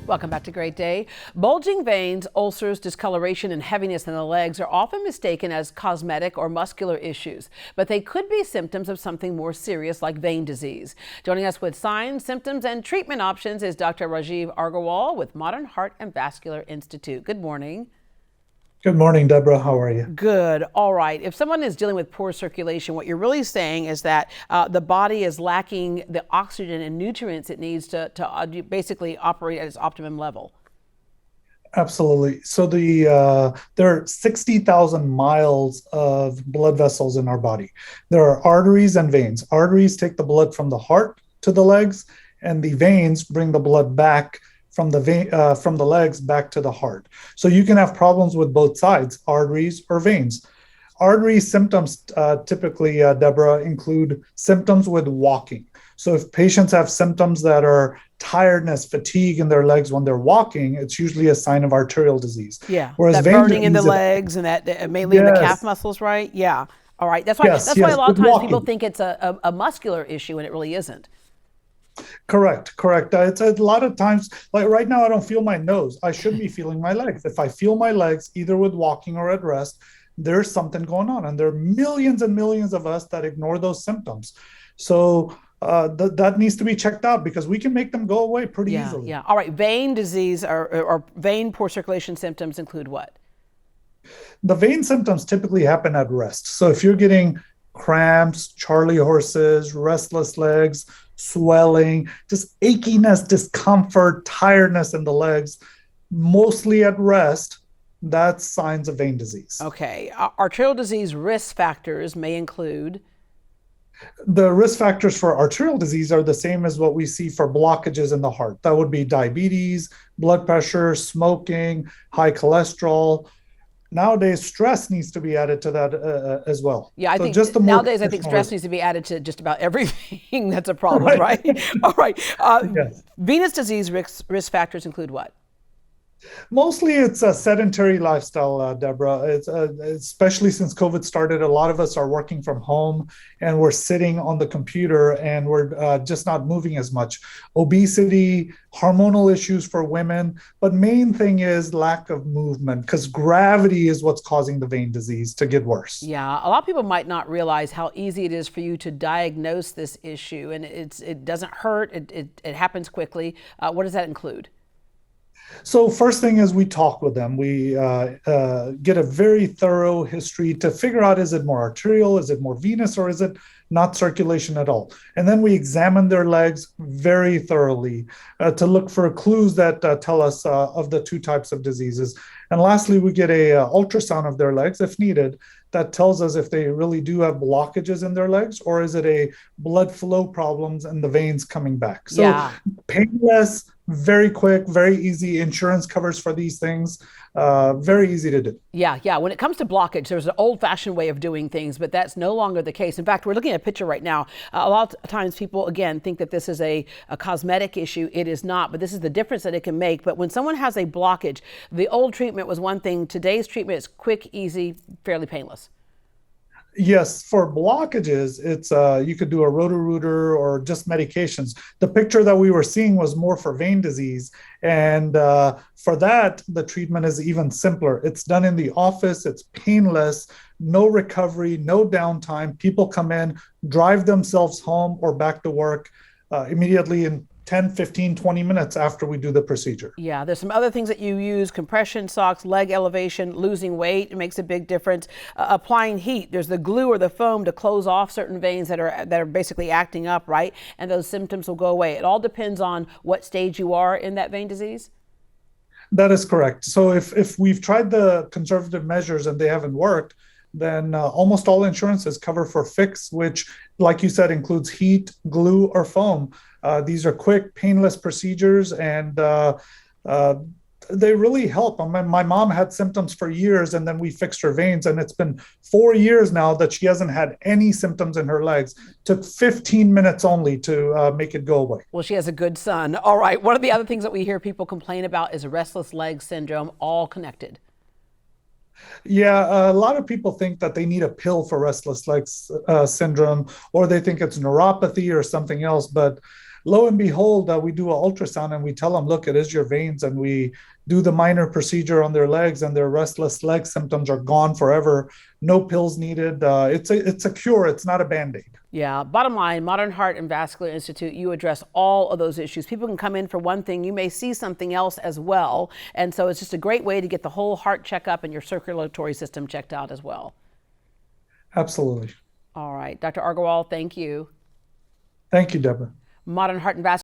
Welcome back to Great Day. Bulging veins, ulcers, discoloration, and heaviness in the legs are often mistaken as cosmetic or muscular issues, but they could be symptoms of something more serious like vein disease. Joining us with signs, symptoms, and treatment options is Dr. Rajiv Agarwal with Modern Heart and Vascular Institute. Good morning. Good morning, Deborah. How are you? Good. All right. If someone is dealing with poor circulation, what you're really saying is that the body is lacking the oxygen and nutrients it needs to basically operate at its optimum level. Absolutely. So there are 60,000 miles of blood vessels in our body. There are arteries and veins. Arteries take the blood from the heart to the legs, and the veins bring the blood back from the legs back to the heart. So you can have problems with both sides, arteries or veins. Artery symptoms typically, Deborah, include symptoms with walking. So if patients have symptoms that are tiredness, fatigue in their legs when they're walking, it's usually a sign of arterial disease. Yeah, Whereas that vein burning in the disease, legs and that mainly in the calf yes, muscles, right? Yeah. All right. That's why a yes, lot of with times people walking. think it's a muscular issue and it really isn't. Correct. It's a lot of times, like right now, I don't feel my nose. I should be feeling my legs. If I feel my legs, either with walking or at rest, there's something going on. And there are millions and millions of us that ignore those symptoms. So that needs to be checked out because we can make them go away pretty Yeah, easily. yeah. All right. Vein disease or vein poor circulation symptoms include what? The vein symptoms typically happen at rest. So if you're getting cramps, Charlie horses, restless legs, swelling, just achiness, discomfort, tiredness in the legs, mostly at rest, that's signs of vein disease. Okay. Arterial disease risk factors may include. The risk factors for arterial disease are the same as what we see for blockages in the heart. That would be diabetes, blood pressure, smoking, high cholesterol. Nowadays, stress needs to be added to that as well. Yeah, I So think just the more nowadays I think traditional stress risk. needs to be added to just about everything that's a problem, Right. right? All right. Yes. Venous disease risk factors include what? Mostly it's a sedentary lifestyle, Deborah. It's especially since COVID started, a lot of us are working from home and we're sitting on the computer and we're just not moving as much. Obesity, hormonal issues for women, but main thing is lack of movement because gravity is what's causing the vein disease to get worse. Yeah, a lot of people might not realize how easy it is for you to diagnose this issue, and it doesn't hurt. It happens quickly. What does that include? So first thing is we talk with them. We get a very thorough history to figure out, is it more arterial, is it more venous, or is it not circulation at all? And then we examine their legs very thoroughly to look for clues that tell us of the two types of diseases. And lastly, we get a ultrasound of their legs if needed that tells us if they really do have blockages in their legs or is it a blood flow problems and the veins coming back. So Yeah. painless, very quick, very easy. Insurance covers for these things. Very easy to do. Yeah, yeah. When it comes to blockage, there's an old-fashioned way of doing things, but that's no longer the case. In fact, we're looking at a picture right now. A lot of times people, again, think that this is a cosmetic issue. It is not, but this is the difference that it can make. But when someone has a blockage, the old treatment was one thing. Today's treatment is quick, easy, fairly painless. Yes, for blockages, it's you could do a roto-rooter or just medications. The picture that we were seeing was more for vein disease, and for that, the treatment is even simpler. It's done in the office. It's painless, no recovery, no downtime. People come in, drive themselves home or back to work immediately in 10, 15, 20 minutes after we do the procedure. Yeah, there's some other things that you use: compression socks, leg elevation, losing weight. It makes a big difference. Applying heat. There's the glue or the foam to close off certain veins that are basically acting up, right? And those symptoms will go away. It all depends on what stage you are in that vein disease. That is correct. So if we've tried the conservative measures and they haven't worked, then almost all insurances cover for fix, which, like you said, includes heat, glue, or foam. These are quick, painless procedures, and they really help. I mean, my mom had symptoms for years, and then we fixed her veins, and it's been 4 years now that she hasn't had any symptoms in her legs. Took 15 minutes only to make it go away. Well, she has a good son. All right. One of the other things that we hear people complain about is restless leg syndrome, all connected. Yeah, a lot of people think that they need a pill for restless legs syndrome, or they think it's neuropathy or something else. But lo and behold, we do an ultrasound and we tell them, look, it is your veins, and we do the minor procedure on their legs, and their restless leg symptoms are gone forever. No pills needed. It's a cure. It's not a Band-Aid. Yeah, bottom line, Modern Heart and Vascular Institute, you address all of those issues. People can come in for one thing, you may see something else as well. And so it's just a great way to get the whole heart checkup and your circulatory system checked out as well. Absolutely. All right, Dr. Agarwal, thank you. Thank you, Deborah. Modern Heart and Vascular